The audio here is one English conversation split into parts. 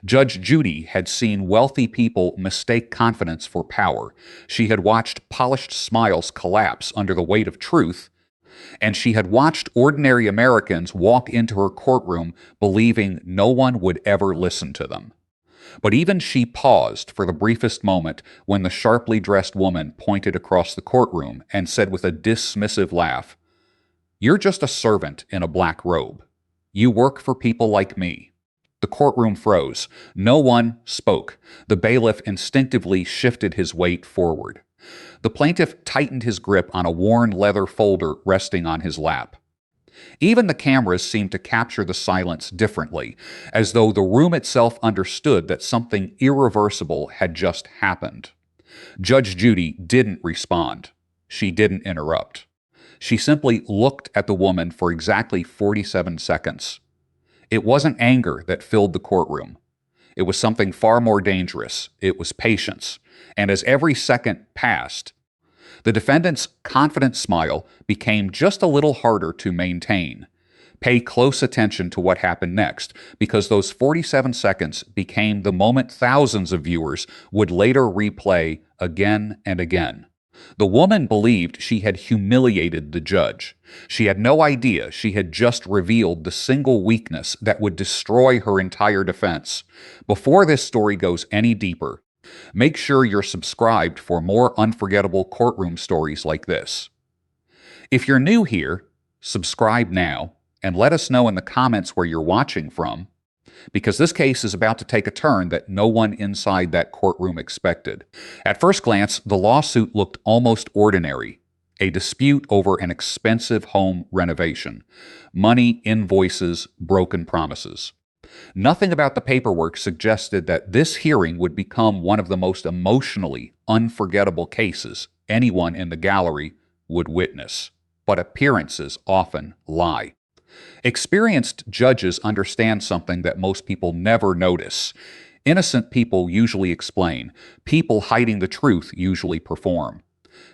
Judge Judy had seen wealthy people mistake confidence for power. She had watched polished smiles collapse under the weight of truth, and she had watched ordinary Americans walk into her courtroom believing no one would ever listen to them. But even she paused for the briefest moment when the sharply dressed woman pointed across the courtroom and said with a dismissive laugh, "You're just a servant in a black robe. You work for people like me." The courtroom froze. No one spoke. The bailiff instinctively shifted his weight forward. The plaintiff tightened his grip on a worn leather folder resting on his lap. Even the cameras seemed to capture the silence differently, as though the room itself understood that something irreversible had just happened. Judge Judy didn't respond. She didn't interrupt. She simply looked at the woman for exactly 47 seconds. It wasn't anger that filled the courtroom. It was something far more dangerous. It was patience. And as every second passed, the defendant's confident smile became just a little harder to maintain. Pay close attention to what happened next, because those 47 seconds became the moment thousands of viewers would later replay again and again. The woman believed she had humiliated the judge. She had no idea she had just revealed the single weakness that would destroy her entire defense. Before this story goes any deeper, make sure you're subscribed for more unforgettable courtroom stories like this. If you're new here, subscribe now and let us know in the comments where you're watching from, because this case is about to take a turn that no one inside that courtroom expected. At first glance, the lawsuit looked almost ordinary. A dispute over an expensive home renovation. Money, invoices, broken promises. Nothing about the paperwork suggested that this hearing would become one of the most emotionally unforgettable cases anyone in the gallery would witness. But appearances often lie. Experienced judges understand something that most people never notice. Innocent people usually explain. People hiding the truth usually perform.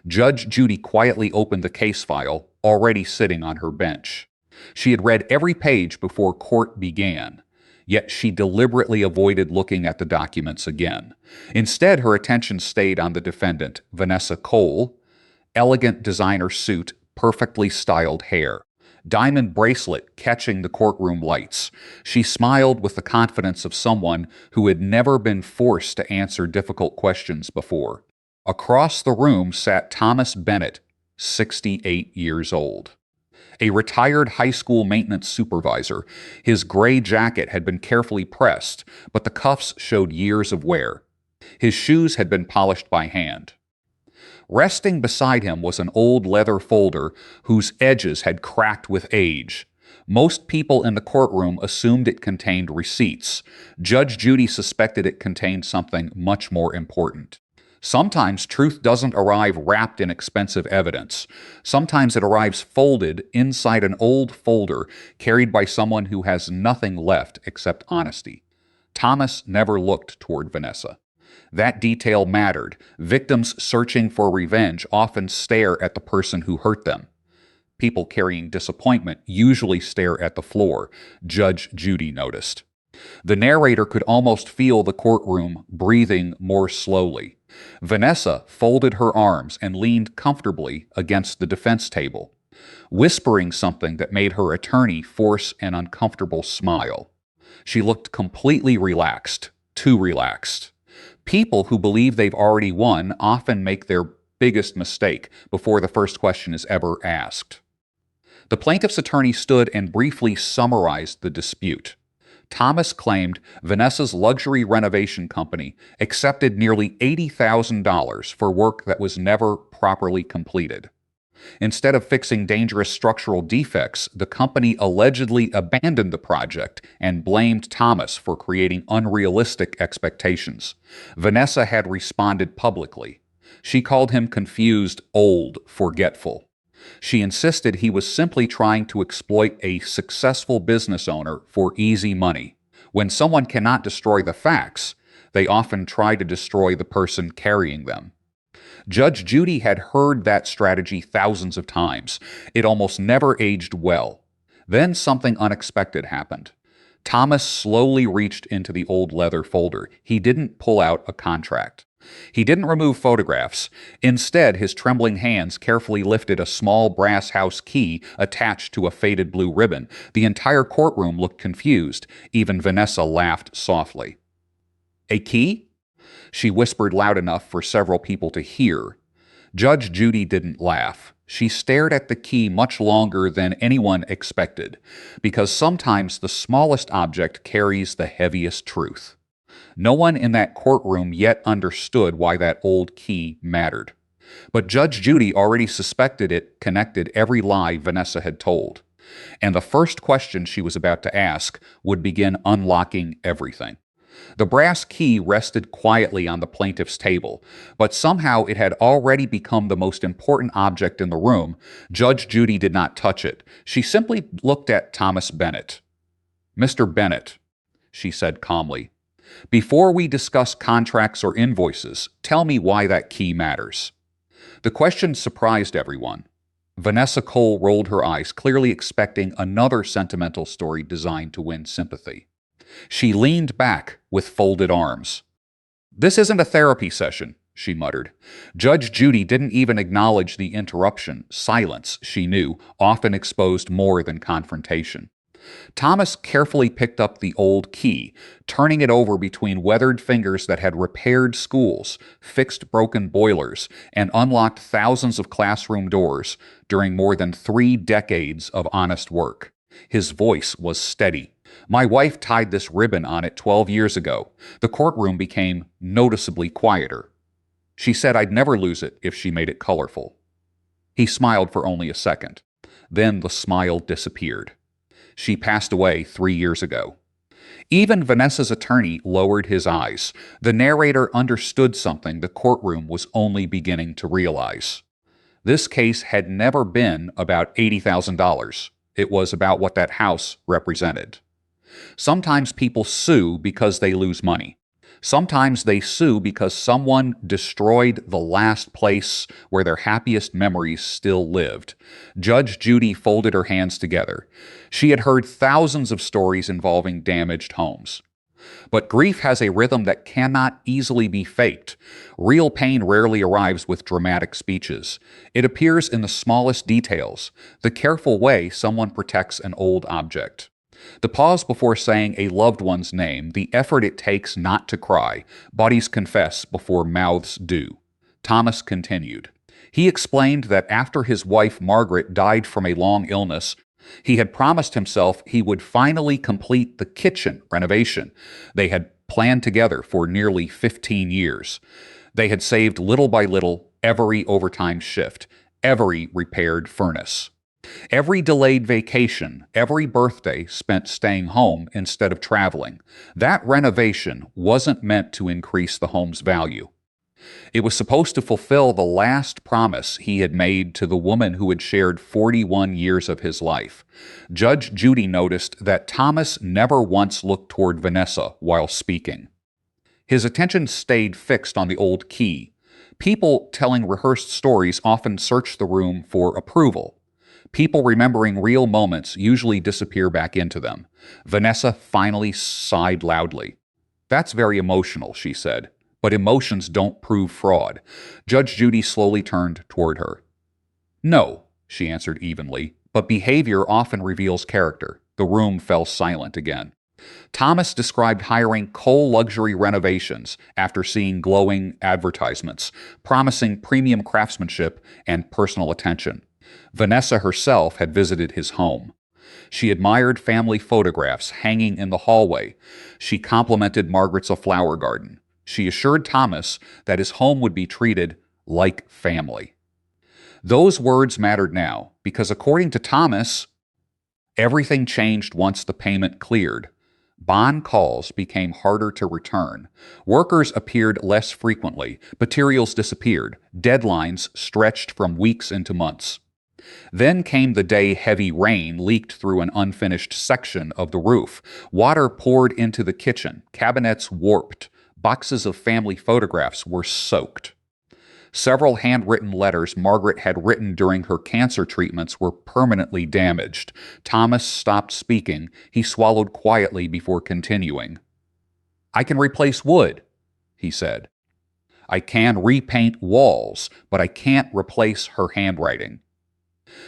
Judge Judy quietly opened the case file, already sitting on her bench. She had read every page before court began, yet she deliberately avoided looking at the documents again. Instead, her attention stayed on the defendant, Vanessa Cole, elegant designer suit, perfectly styled hair. Diamond bracelet catching the courtroom lights. She smiled with the confidence of someone who had never been forced to answer difficult questions before. Across the room sat Thomas Bennett, 68 years old. A retired high school maintenance supervisor. His gray jacket had been carefully pressed, but the cuffs showed years of wear. His shoes had been polished by hand. Resting beside him was an old leather folder whose edges had cracked with age. Most people in the courtroom assumed it contained receipts. Judge Judy suspected it contained something much more important. Sometimes truth doesn't arrive wrapped in expensive evidence. Sometimes it arrives folded inside an old folder carried by someone who has nothing left except honesty. Thomas never looked toward Vanessa. That detail mattered. Victims searching for revenge often stare at the person who hurt them. People carrying disappointment usually stare at the floor, Judge Judy noticed. The narrator could almost feel the courtroom breathing more slowly. Vanessa folded her arms and leaned comfortably against the defense table, whispering something that made her attorney force an uncomfortable smile. She looked completely relaxed, too relaxed. People who believe they've already won often make their biggest mistake before the first question is ever asked. The plaintiff's attorney stood and briefly summarized the dispute. Thomas claimed Vanessa's luxury renovation company accepted nearly $80,000 for work that was never properly completed. Instead of fixing dangerous structural defects, the company allegedly abandoned the project and blamed Thomas for creating unrealistic expectations. Vanessa had responded publicly. She called him confused, old, forgetful. She insisted he was simply trying to exploit a successful business owner for easy money. When someone cannot destroy the facts, they often try to destroy the person carrying them. Judge Judy had heard that strategy thousands of times. It almost never aged well. Then something unexpected happened. Thomas slowly reached into the old leather folder. He didn't pull out a contract. He didn't remove photographs. Instead, his trembling hands carefully lifted a small brass house key attached to a faded blue ribbon. The entire courtroom looked confused. Even Vanessa laughed softly. "A key?" She whispered loud enough for several people to hear. Judge Judy didn't laugh. She stared at the key much longer than anyone expected, because sometimes the smallest object carries the heaviest truth. No one in that courtroom yet understood why that old key mattered. But Judge Judy already suspected it connected every lie Vanessa had told. And the first question she was about to ask would begin unlocking everything. The brass key rested quietly on the plaintiff's table, but somehow it had already become the most important object in the room. Judge Judy did not touch it. She simply looked at Thomas Bennett. "Mr. Bennett," she said calmly, "before we discuss contracts or invoices, tell me why that key matters." The question surprised everyone. Vanessa Cole rolled her eyes, clearly expecting another sentimental story designed to win sympathy. She leaned back with folded arms. "This isn't a therapy session," she muttered. Judge Judy didn't even acknowledge the interruption. Silence, she knew, often exposed more than confrontation. Thomas carefully picked up the old key, turning it over between weathered fingers that had repaired schools, fixed broken boilers, and unlocked thousands of classroom doors during more than 3 decades of honest work. His voice was steady. "My wife tied this ribbon on it 12 years ago. The courtroom became noticeably quieter. She said I'd never lose it if she made it colorful." He smiled for only a second. Then the smile disappeared. "She passed away 3 years ago." Even Vanessa's attorney lowered his eyes. The narrator understood something the courtroom was only beginning to realize. This case had never been about $80,000. It was about what that house represented. Sometimes people sue because they lose money. Sometimes they sue because someone destroyed the last place where their happiest memories still lived. Judge Judy folded her hands together. She had heard thousands of stories involving damaged homes. But grief has a rhythm that cannot easily be faked. Real pain rarely arrives with dramatic speeches. It appears in the smallest details, the careful way someone protects an old object. The pause before saying a loved one's name, the effort it takes not to cry. Bodies confess before mouths do. Thomas continued. He explained that after his wife Margaret died from a long illness, he had promised himself he would finally complete the kitchen renovation they had planned together for nearly 15 years. They had saved little by little every overtime shift, every repaired furnace. Every delayed vacation, every birthday spent staying home instead of traveling. That renovation wasn't meant to increase the home's value. It was supposed to fulfill the last promise he had made to the woman who had shared 41 years of his life. Judge Judy noticed that Thomas never once looked toward Vanessa while speaking. His attention stayed fixed on the old key. People telling rehearsed stories often search the room for approval. People remembering real moments usually disappear back into them. Vanessa finally sighed loudly. "That's very emotional," she said. "But emotions don't prove fraud." Judge Judy slowly turned toward her. "No," she answered evenly, "but behavior often reveals character." The room fell silent again. Thomas described hiring Cole Luxury Renovations after seeing glowing advertisements, promising premium craftsmanship and personal attention. Vanessa herself had visited his home. She admired family photographs hanging in the hallway. She complimented Margaret's flower garden. She assured Thomas that his home would be treated like family. Those words mattered now, because according to Thomas, everything changed once the payment cleared. Bond calls became harder to return. Workers appeared less frequently. Materials disappeared. Deadlines stretched from weeks into months. Then came the day heavy rain leaked through an unfinished section of the roof. Water poured into the kitchen. Cabinets warped. Boxes of family photographs were soaked. Several handwritten letters Margaret had written during her cancer treatments were permanently damaged. Thomas stopped speaking. He swallowed quietly before continuing. "I can replace wood," he said. "I can repaint walls, but I can't replace her handwriting."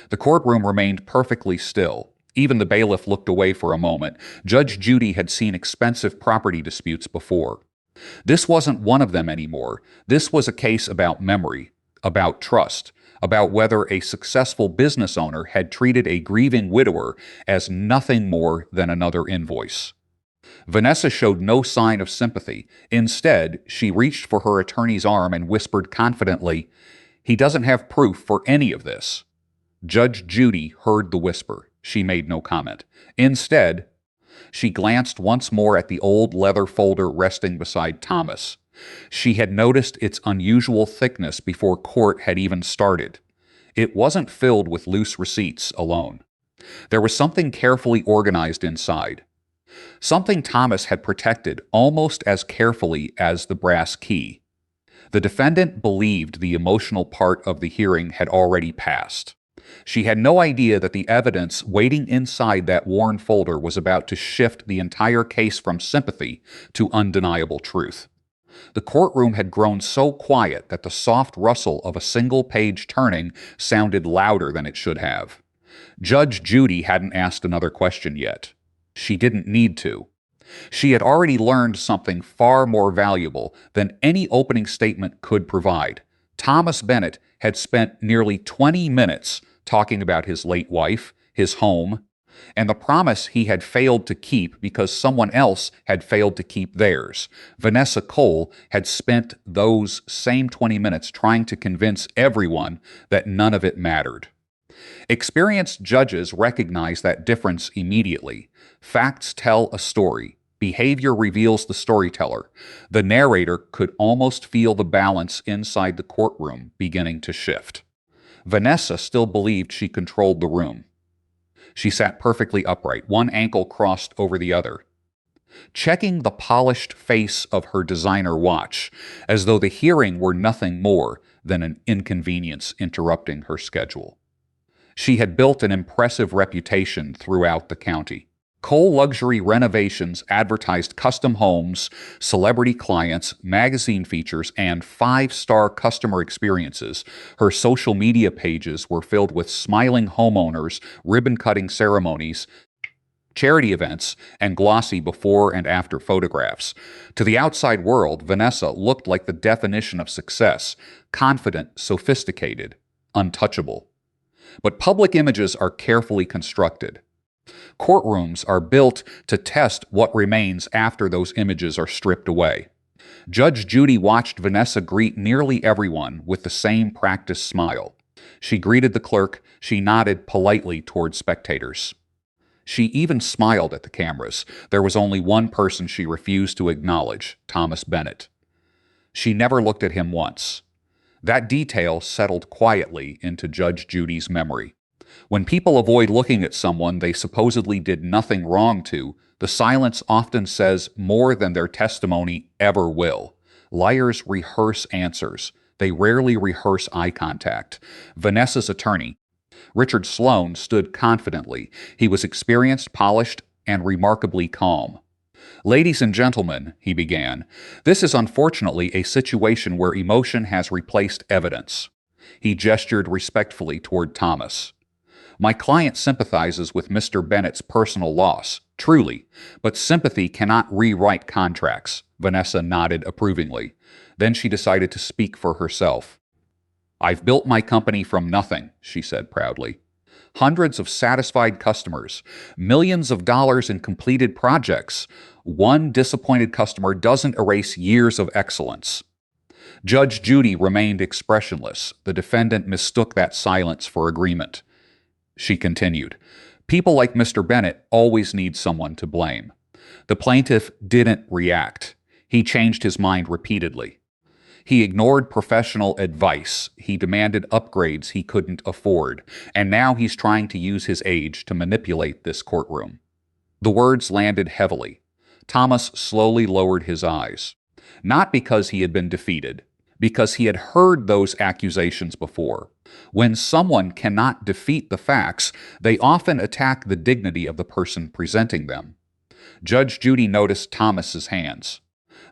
The courtroom remained perfectly still. Even the bailiff looked away for a moment. Judge Judy had seen expensive property disputes before. This wasn't one of them anymore. This was a case about memory, about trust, about whether a successful business owner had treated a grieving widower as nothing more than another invoice. Vanessa showed no sign of sympathy. Instead, she reached for her attorney's arm and whispered confidently, "He doesn't have proof for any of this." Judge Judy heard the whisper. She made no comment. Instead, she glanced once more at the old leather folder resting beside Thomas. She had noticed its unusual thickness before court had even started. It wasn't filled with loose receipts alone. There was something carefully organized inside. Something Thomas had protected almost as carefully as the brass key. The defendant believed the emotional part of the hearing had already passed. She had no idea that the evidence waiting inside that worn folder was about to shift the entire case from sympathy to undeniable truth. The courtroom had grown so quiet that the soft rustle of a single page turning sounded louder than it should have. Judge Judy hadn't asked another question yet. She didn't need to. She had already learned something far more valuable than any opening statement could provide. Thomas Bennett had spent nearly 20 minutes talking about his late wife, his home, and the promise he had failed to keep because someone else had failed to keep theirs. Vanessa Cole had spent those same 20 minutes trying to convince everyone that none of it mattered. Experienced judges recognize that difference immediately. Facts tell a story. Behavior reveals the storyteller. The narrator could almost feel the balance inside the courtroom beginning to shift. Vanessa still believed she controlled the room. She sat perfectly upright, one ankle crossed over the other, checking the polished face of her designer watch, as though the hearing were nothing more than an inconvenience interrupting her schedule. She had built an impressive reputation throughout the county. Cole Luxury Renovations advertised custom homes, celebrity clients, magazine features, and five-star customer experiences. Her social media pages were filled with smiling homeowners, ribbon-cutting ceremonies, charity events, and glossy before and after photographs. To the outside world, Vanessa looked like the definition of success: confident, sophisticated, untouchable. But public images are carefully constructed. Courtrooms are built to test what remains after those images are stripped away. Judge Judy watched Vanessa greet nearly everyone with the same practiced smile. She greeted the clerk. She nodded politely toward spectators. She even smiled at the cameras. There was only one person she refused to acknowledge: Thomas Bennett. She never looked at him once. That detail settled quietly into Judge Judy's memory. When people avoid looking at someone they supposedly did nothing wrong to, the silence often says more than their testimony ever will. Liars rehearse answers. They rarely rehearse eye contact. Vanessa's attorney, Richard Sloan, stood confidently. He was experienced, polished, and remarkably calm. "Ladies and gentlemen," he began, "this is unfortunately a situation where emotion has replaced evidence." He gestured respectfully toward Thomas. "My client sympathizes with Mr. Bennett's personal loss, truly, but sympathy cannot rewrite contracts." Vanessa nodded approvingly. Then she decided to speak for herself. "I've built my company from nothing," she said proudly. "Hundreds of satisfied customers, millions of dollars in completed projects. One disappointed customer doesn't erase years of excellence." Judge Judy remained expressionless. The defendant mistook that silence for agreement. She continued, "People like Mr. Bennett always need someone to blame." The plaintiff didn't react. He changed his mind repeatedly. He ignored professional advice. He demanded upgrades he couldn't afford. And now he's trying to use his age to manipulate this courtroom. The words landed heavily. Thomas slowly lowered his eyes. Not because he had been defeated, because he had heard those accusations before. When someone cannot defeat the facts, they often attack the dignity of the person presenting them. Judge Judy noticed Thomas's hands.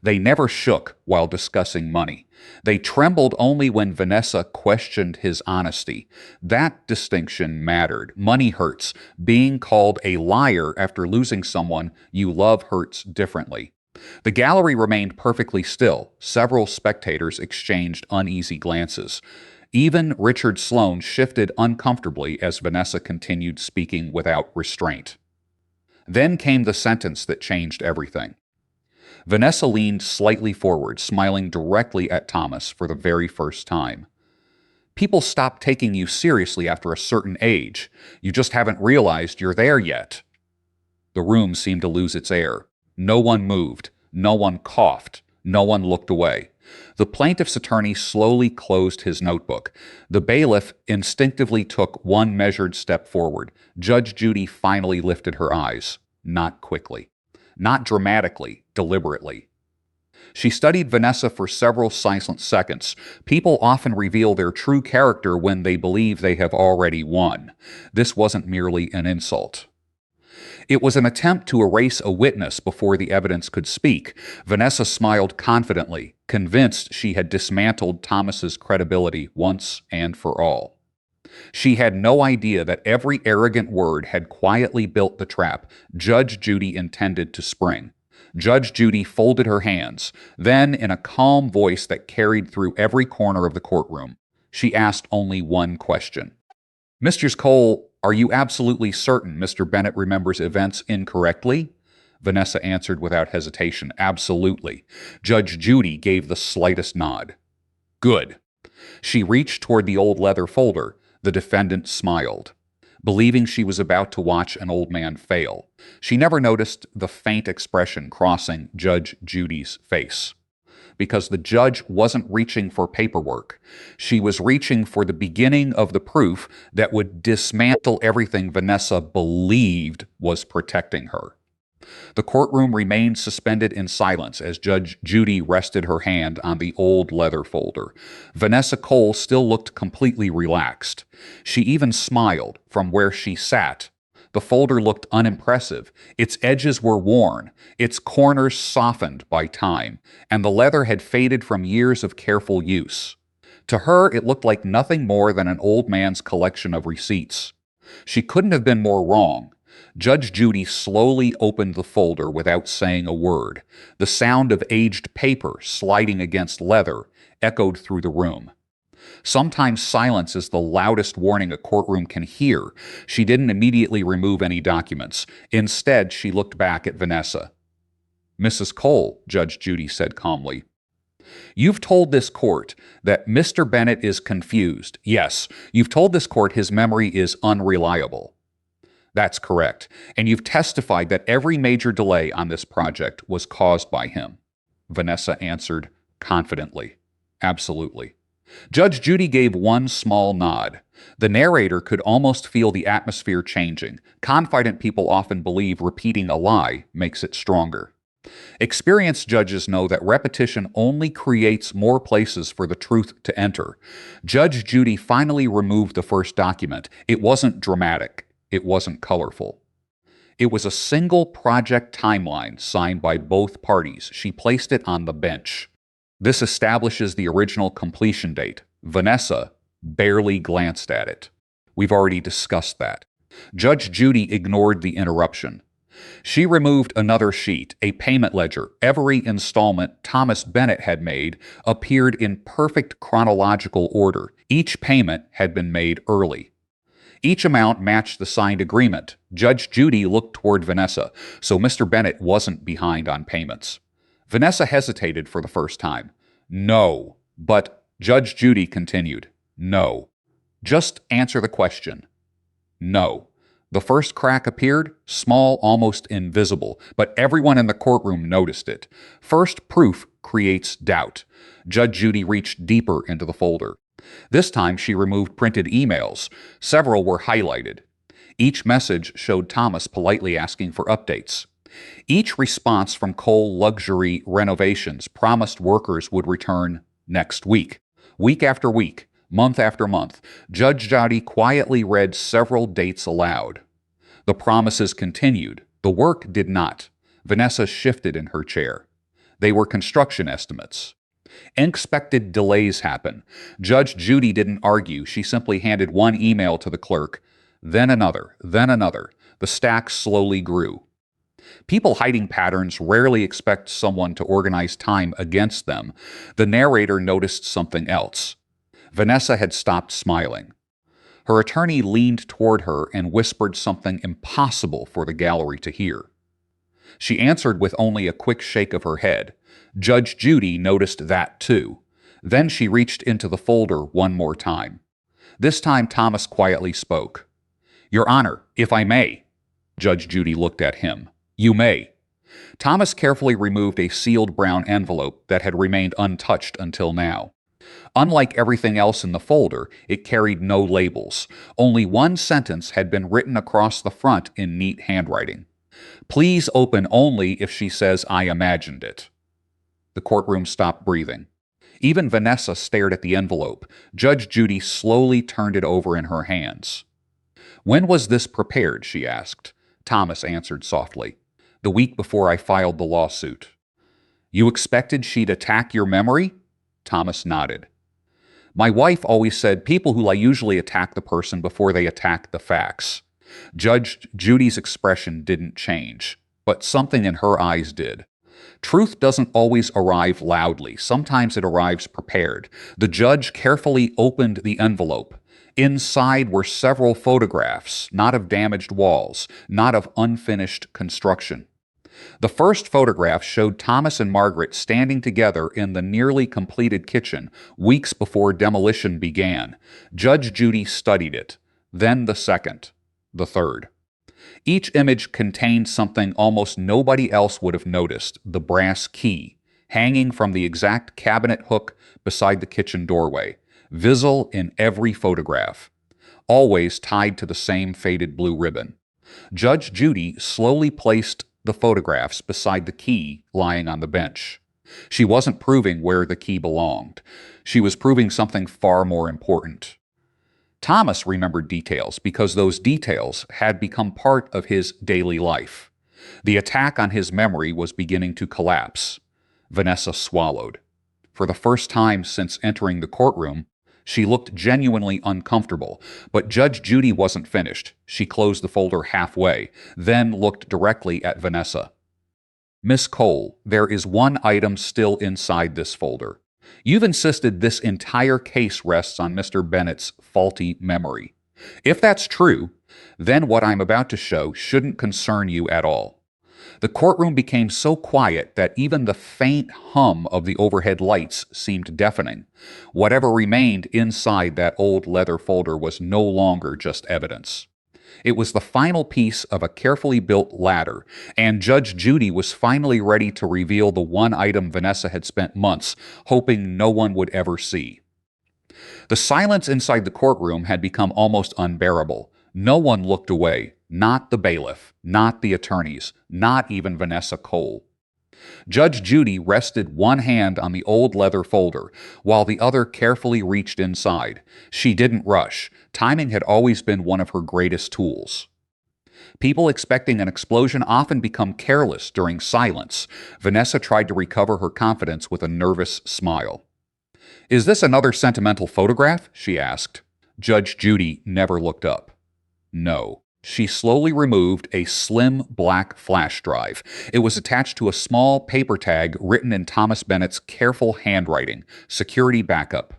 They never shook while discussing money. They trembled only when Vanessa questioned his honesty. That distinction mattered. Money hurts. Being called a liar after losing someone you love hurts differently. The gallery remained perfectly still. Several spectators exchanged uneasy glances. Even Richard Sloane shifted uncomfortably as Vanessa continued speaking without restraint. Then came the sentence that changed everything. Vanessa leaned slightly forward, smiling directly at Thomas for the very first time. People stop taking you seriously after a certain age. You just haven't realized you're there yet. The room seemed to lose its air. No one moved. No one coughed. No one looked away. The plaintiff's attorney slowly closed his notebook. The bailiff instinctively took one measured step forward. Judge Judy finally lifted her eyes. Not quickly. Not dramatically, deliberately. She studied Vanessa for several silent seconds. People often reveal their true character when they believe they have already won. This wasn't merely an insult. It was an attempt to erase a witness before the evidence could speak. Vanessa smiled confidently, convinced she had dismantled Thomas's credibility once and for all. She had no idea that every arrogant word had quietly built the trap Judge Judy intended to spring. Judge Judy folded her hands. Then, in a calm voice that carried through every corner of the courtroom, she asked only one question. "Mr. Cole, are you absolutely certain Mr. Bennett remembers events incorrectly?" Vanessa answered without hesitation, "Absolutely." Judge Judy gave the slightest nod. "Good." She reached toward the old leather folder. The defendant smiled, believing she was about to watch an old man fail. She never noticed the faint expression crossing Judge Judy's face. Because the judge wasn't reaching for paperwork. She was reaching for the beginning of the proof that would dismantle everything Vanessa believed was protecting her. The courtroom remained suspended in silence as Judge Judy rested her hand on the old leather folder. Vanessa Cole still looked completely relaxed. She even smiled from where she sat. The folder looked unimpressive. Its edges were worn, its corners softened by time, and the leather had faded from years of careful use. To her, it looked like nothing more than an old man's collection of receipts. She couldn't have been more wrong. Judge Judy slowly opened the folder without saying a word. The sound of aged paper sliding against leather echoed through the room. Sometimes silence is the loudest warning a courtroom can hear. She didn't immediately remove any documents. Instead, she looked back at Vanessa. "Mrs. Cole," Judge Judy said calmly, "you've told this court that Mr. Bennett is confused. Yes, you've told this court his memory is unreliable." "That's correct. And you've testified that every major delay on this project was caused by him." Vanessa answered confidently, "Absolutely." Judge Judy gave one small nod. The narrator could almost feel the atmosphere changing. Confident people often believe repeating a lie makes it stronger. Experienced judges know that repetition only creates more places for the truth to enter. Judge Judy finally removed the first document. It wasn't dramatic. It wasn't colorful. It was a single project timeline signed by both parties. She placed it on the bench. This establishes the original completion date. Vanessa barely glanced at it. We've already discussed that. Judge Judy ignored the interruption. She removed another sheet, a payment ledger. Every installment Thomas Bennett had made appeared in perfect chronological order. Each payment had been made early. Each amount matched the signed agreement. Judge Judy looked toward Vanessa, so Mr. Bennett wasn't behind on payments. Vanessa hesitated for the first time. "No." But Judge Judy continued. "No. Just answer the question." "No." The first crack appeared, small, almost invisible, but everyone in the courtroom noticed it. First proof creates doubt. Judge Judy reached deeper into the folder. This time she removed printed emails. Several were highlighted. Each message showed Thomas politely asking for updates. Each response from Cole Luxury Renovations promised workers would return Next week. Week after week. Month after month. Judge Judy quietly read several dates aloud. The promises continued. The work did not. Vanessa shifted in her chair. They were construction estimates. Unexpected delays happen. Judge Judy didn't argue. She simply handed one email to the clerk, then another, then another. The stack slowly grew. People hiding patterns rarely expect someone to organize time against them. The narrator noticed something else. Vanessa had stopped smiling. Her attorney leaned toward her and whispered something impossible for the gallery to hear. She answered with only a quick shake of her head. Judge Judy noticed that too. Then she reached into the folder one more time. This time Thomas quietly spoke. "Your Honor, if I may." Judge Judy looked at him. "You may." Thomas carefully removed a sealed brown envelope that had remained untouched until now. Unlike everything else in the folder, it carried no labels. Only one sentence had been written across the front in neat handwriting. "Please open only if she says I imagined it." The courtroom stopped breathing. Even Vanessa stared at the envelope. Judge Judy slowly turned it over in her hands. "When was this prepared?" she asked. Thomas answered softly. "The week before I filed the lawsuit." "You expected she'd attack your memory?" Thomas nodded. "My wife always said people who usually attack the person before they attack the facts." Judge Judy's expression didn't change, but something in her eyes did. Truth doesn't always arrive loudly. Sometimes it arrives prepared. The judge carefully opened the envelope. Inside were several photographs, not of damaged walls, not of unfinished construction. The first photograph showed Thomas and Margaret standing together in the nearly completed kitchen weeks before demolition began. Judge Judy studied it. Then the second. The third. Each image contained something almost nobody else would have noticed, the brass key, hanging from the exact cabinet hook beside the kitchen doorway, visible in every photograph, always tied to the same faded blue ribbon. Judge Judy slowly placed the photographs beside the key lying on the bench. She wasn't proving where the key belonged. She was proving something far more important. Thomas remembered details because those details had become part of his daily life. The attack on his memory was beginning to collapse. Vanessa swallowed. For the first time since entering the courtroom, she looked genuinely uncomfortable, but Judge Judy wasn't finished. She closed the folder halfway, then looked directly at Vanessa. "Miss Cole, there is one item still inside this folder. You've insisted this entire case rests on Mr. Bennett's faulty memory. If that's true, then what I'm about to show shouldn't concern you at all." The courtroom became so quiet that even the faint hum of the overhead lights seemed deafening. Whatever remained inside that old leather folder was no longer just evidence. It was the final piece of a carefully built ladder, and Judge Judy was finally ready to reveal the one item Vanessa had spent months hoping no one would ever see. The silence inside the courtroom had become almost unbearable. No one looked away, not the bailiff, not the attorneys, not even Vanessa Cole. Judge Judy rested one hand on the old leather folder, while the other carefully reached inside. She didn't rush. Timing had always been one of her greatest tools. People expecting an explosion often become careless during silence. Vanessa tried to recover her confidence with a nervous smile. "Is this another sentimental photograph?" she asked. Judge Judy never looked up. No. She slowly removed a slim black flash drive. It was attached to a small paper tag written in Thomas Bennett's careful handwriting, security backup.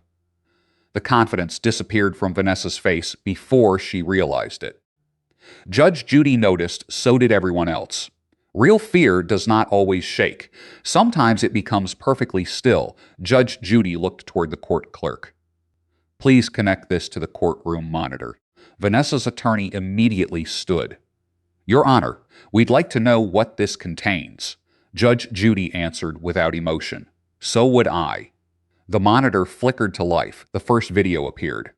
The confidence disappeared from Vanessa's face before she realized it. Judge Judy noticed, so did everyone else. Real fear does not always shake. Sometimes it becomes perfectly still. Judge Judy looked toward the court clerk. "Please connect this to the courtroom monitor." Vanessa's attorney immediately stood. "Your Honor, we'd like to know what this contains." Judge Judy answered without emotion. "So would I." The monitor flickered to life. The first video appeared.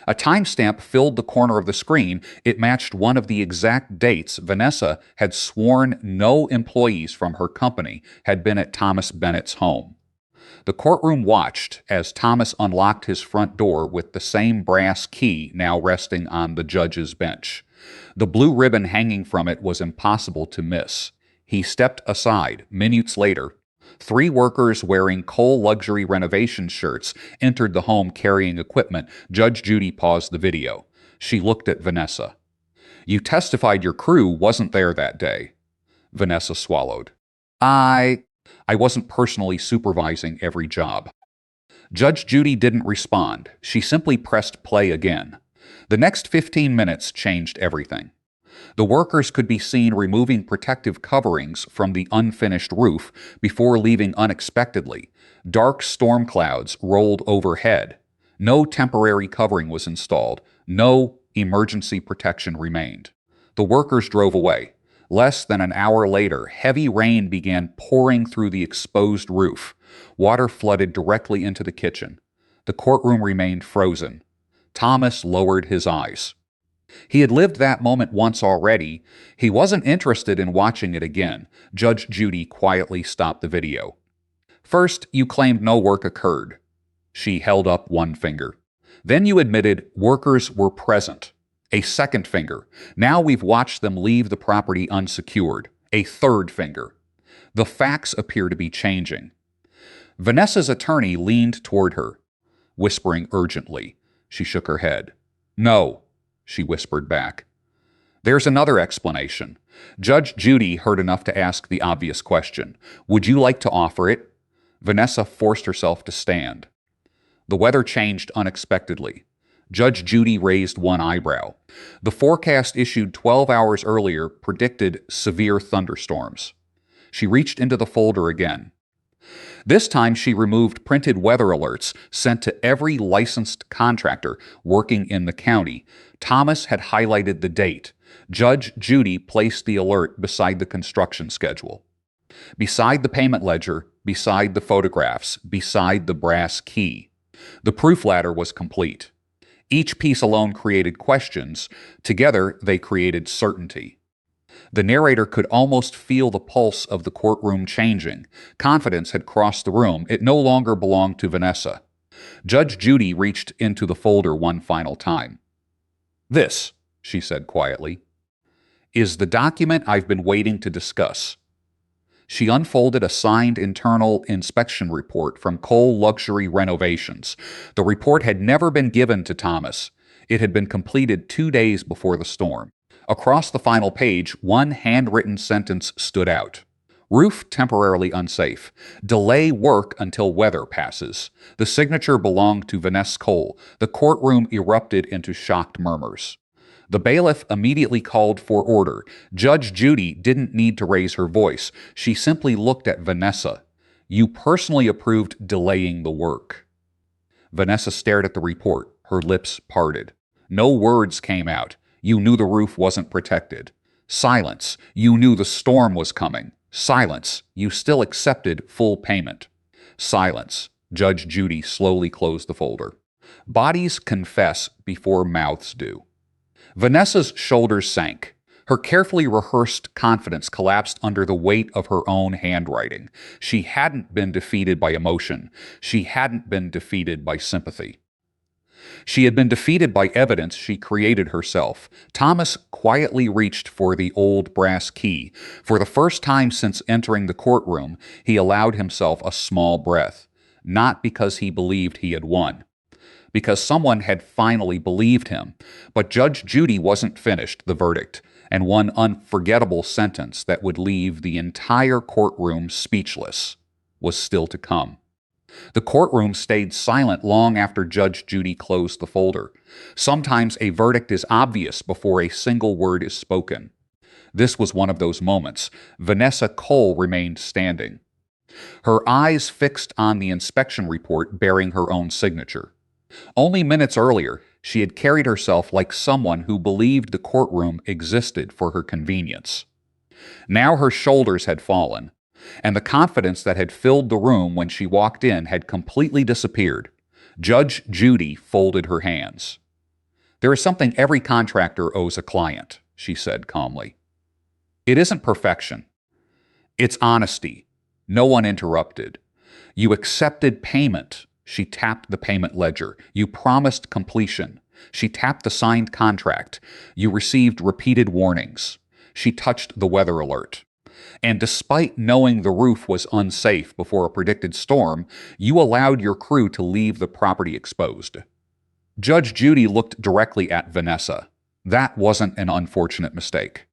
A timestamp filled the corner of the screen. It matched one of the exact dates Vanessa had sworn no employees from her company had been at Thomas Bennett's home. The courtroom watched as Thomas unlocked his front door with the same brass key now resting on the judge's bench. The blue ribbon hanging from it was impossible to miss. He stepped aside. Minutes later, 3 workers wearing Cole luxury renovation shirts entered the home carrying equipment. Judge Judy paused the video. She looked at Vanessa. "You testified your crew wasn't there that day." Vanessa swallowed. I wasn't personally supervising every job." Judge Judy didn't respond. She simply pressed play again. The next 15 minutes changed everything. The workers could be seen removing protective coverings from the unfinished roof before leaving unexpectedly. Dark storm clouds rolled overhead. No temporary covering was installed. No emergency protection remained. The workers drove away. Less than an hour later, heavy rain began pouring through the exposed roof. Water flooded directly into the kitchen. The courtroom remained frozen. Thomas lowered his eyes. He had lived that moment once already. He wasn't interested in watching it again. Judge Judy quietly stopped the video. "First, you claimed no work occurred." She held up one finger. "Then you admitted workers were present." A second finger. "Now we've watched them leave the property unsecured." A third finger. The facts appear to be changing. Vanessa's attorney leaned toward her, whispering urgently. She shook her head. "No," she whispered back. "There's another explanation." Judge Judy heard enough to ask the obvious question. "Would you like to offer it?" Vanessa forced herself to stand. The weather changed unexpectedly. Judge Judy raised one eyebrow. The forecast issued 12 hours earlier predicted severe thunderstorms. She reached into the folder again. This time she removed printed weather alerts sent to every licensed contractor working in the county. Thomas had highlighted the date. Judge Judy placed the alert beside the construction schedule, beside the payment ledger, beside the photographs, beside the brass key. The proof ladder was complete. Each piece alone created questions. Together, they created certainty. The narrator could almost feel the pulse of the courtroom changing. Confidence had crossed the room. It no longer belonged to Vanessa. Judge Judy reached into the folder one final time. "This," she said quietly, "is the document I've been waiting to discuss." She unfolded a signed internal inspection report from Cole Luxury Renovations. The report had never been given to Thomas. It had been completed 2 days before the storm. Across the final page, one handwritten sentence stood out. "Roof temporarily unsafe. Delay work until weather passes." The signature belonged to Vanessa Cole. The courtroom erupted into shocked murmurs. The bailiff immediately called for order. Judge Judy didn't need to raise her voice. She simply looked at Vanessa. "You personally approved delaying the work." Vanessa stared at the report, her lips parted. No words came out. "You knew the roof wasn't protected." Silence. "You knew the storm was coming." Silence. "You still accepted full payment." Silence. Judge Judy slowly closed the folder. Bodies confess before mouths do. Vanessa's shoulders sank. Her carefully rehearsed confidence collapsed under the weight of her own handwriting. She hadn't been defeated by emotion. She hadn't been defeated by sympathy. She had been defeated by evidence she created herself. Thomas quietly reached for the old brass key. For the first time since entering the courtroom, he allowed himself a small breath. Not because he believed he had won, because someone had finally believed him. But Judge Judy wasn't finished. The verdict, and one unforgettable sentence that would leave the entire courtroom speechless, was still to come. The courtroom stayed silent long after Judge Judy closed the folder. Sometimes a verdict is obvious before a single word is spoken. This was one of those moments. Vanessa Cole remained standing, her eyes fixed on the inspection report bearing her own signature. Only minutes earlier, she had carried herself like someone who believed the courtroom existed for her convenience. Now her shoulders had fallen, and the confidence that had filled the room when she walked in had completely disappeared. Judge Judy folded her hands. "There is something every contractor owes a client," she said calmly. "It isn't perfection. It's honesty." No one interrupted. You accepted payment. She tapped the payment ledger. You promised completion. She tapped the signed contract. You received repeated warnings. She touched the weather alert. And despite knowing the roof was unsafe before a predicted storm, you allowed your crew to leave the property exposed. Judge Judy looked directly at Vanessa. That wasn't an unfortunate mistake.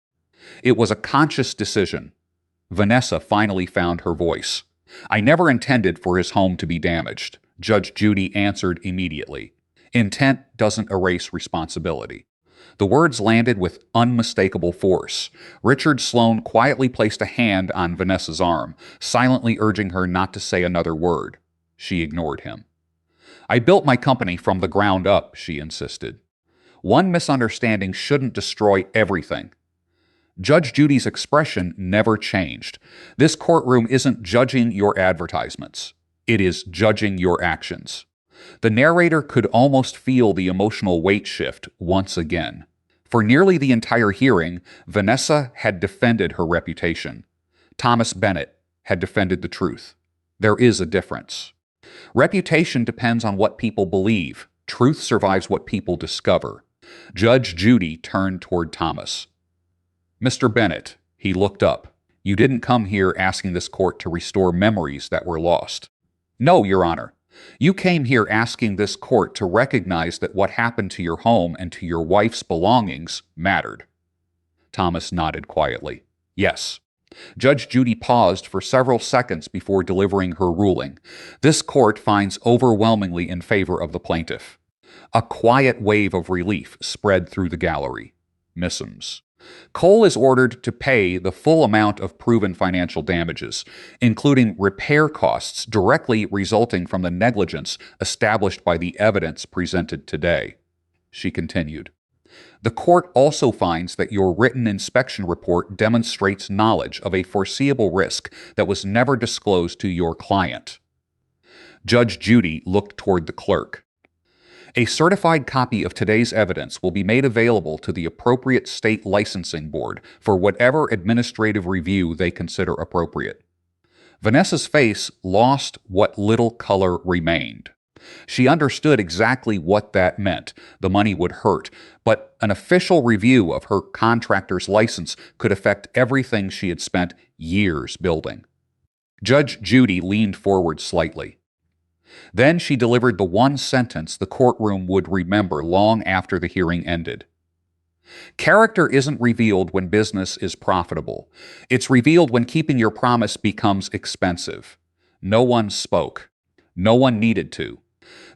It was a conscious decision. Vanessa finally found her voice. I never intended for his home to be damaged, Judge Judy answered immediately. Intent doesn't erase responsibility. The words landed with unmistakable force. Richard Sloan quietly placed a hand on Vanessa's arm, silently urging her not to say another word. She ignored him. I built my company from the ground up, she insisted. One misunderstanding shouldn't destroy everything. Judge Judy's expression never changed. This courtroom isn't judging your advertisements. It is judging your actions. The narrator could almost feel the emotional weight shift once again. For nearly the entire hearing, Vanessa had defended her reputation. Thomas Bennett had defended the truth. There is a difference. Reputation depends on what people believe. Truth survives what people discover. Judge Judy turned toward Thomas. Mr. Bennett, he looked up. You didn't come here asking this court to restore memories that were lost. No, Your Honor. You came here asking this court to recognize that what happened to your home and to your wife's belongings mattered. Thomas nodded quietly. Yes. Judge Judy paused for several seconds before delivering her ruling. This court finds overwhelmingly in favor of the plaintiff. A quiet wave of relief spread through the gallery. Missums. Cole is ordered to pay the full amount of proven financial damages, including repair costs directly resulting from the negligence established by the evidence presented today. She continued. The court also finds that your written inspection report demonstrates knowledge of a foreseeable risk that was never disclosed to your client. Judge Judy looked toward the clerk. A certified copy of today's evidence will be made available to the appropriate state licensing board for whatever administrative review they consider appropriate. Vanessa's face lost what little color remained. She understood exactly what that meant. The money would hurt, but an official review of her contractor's license could affect everything she had spent years building. Judge Judy leaned forward slightly. Then she delivered the one sentence the courtroom would remember long after the hearing ended. Character isn't revealed when business is profitable. It's revealed when keeping your promise becomes expensive. No one spoke. No one needed to.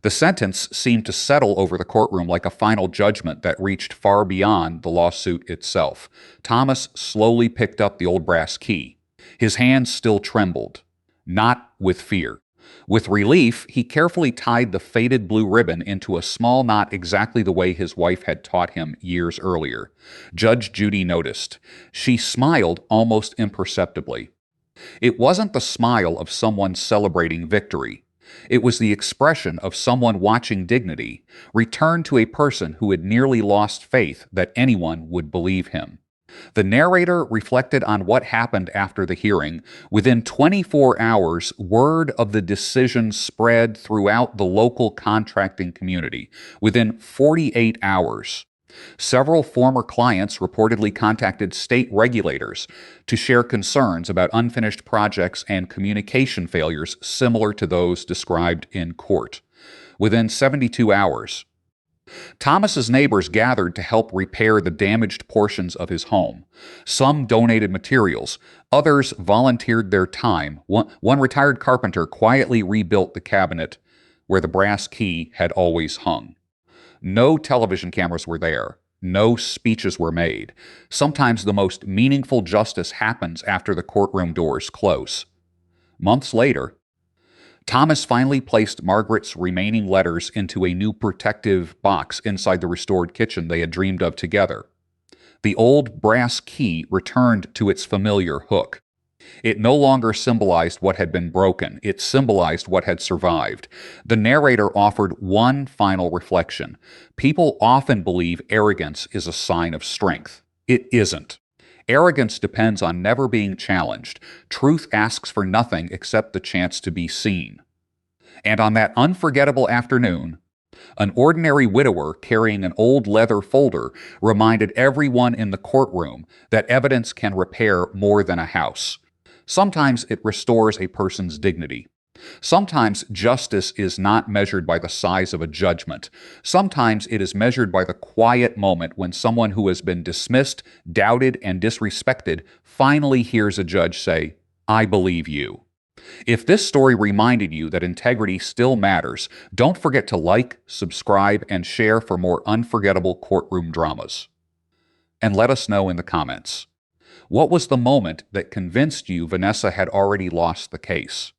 The sentence seemed to settle over the courtroom like a final judgment that reached far beyond the lawsuit itself. Thomas slowly picked up the old brass key. His hands still trembled. Not with fear. With relief, he carefully tied the faded blue ribbon into a small knot exactly the way his wife had taught him years earlier. Judge Judy noticed. She smiled almost imperceptibly. It wasn't the smile of someone celebrating victory. It was the expression of someone watching dignity return to a person who had nearly lost faith that anyone would believe him. The narrator reflected on what happened after the hearing. Within 24 hours, word of the decision spread throughout the local contracting community. Within 48 hours, several former clients reportedly contacted state regulators to share concerns about unfinished projects and communication failures similar to those described in court. Within 72 hours, Thomas's neighbors gathered to help repair the damaged portions of his home. Some donated materials. Others volunteered their time. One retired carpenter quietly rebuilt the cabinet where the brass key had always hung. No television cameras were there. No speeches were made. Sometimes the most meaningful justice happens after the courtroom doors close. Months later, Thomas finally placed Margaret's remaining letters into a new protective box inside the restored kitchen they had dreamed of together. The old brass key returned to its familiar hook. It no longer symbolized what had been broken. It symbolized what had survived. The narrator offered one final reflection. People often believe arrogance is a sign of strength. It isn't. Arrogance depends on never being challenged. Truth asks for nothing except the chance to be seen. And on that unforgettable afternoon, an ordinary widower carrying an old leather folder reminded everyone in the courtroom that evidence can repair more than a house. Sometimes it restores a person's dignity. Sometimes justice is not measured by the size of a judgment. Sometimes it is measured by the quiet moment when someone who has been dismissed, doubted, and disrespected finally hears a judge say, "I believe you." If this story reminded you that integrity still matters, don't forget to like, subscribe, and share for more unforgettable courtroom dramas. And let us know in the comments. What was the moment that convinced you Vanessa had already lost the case?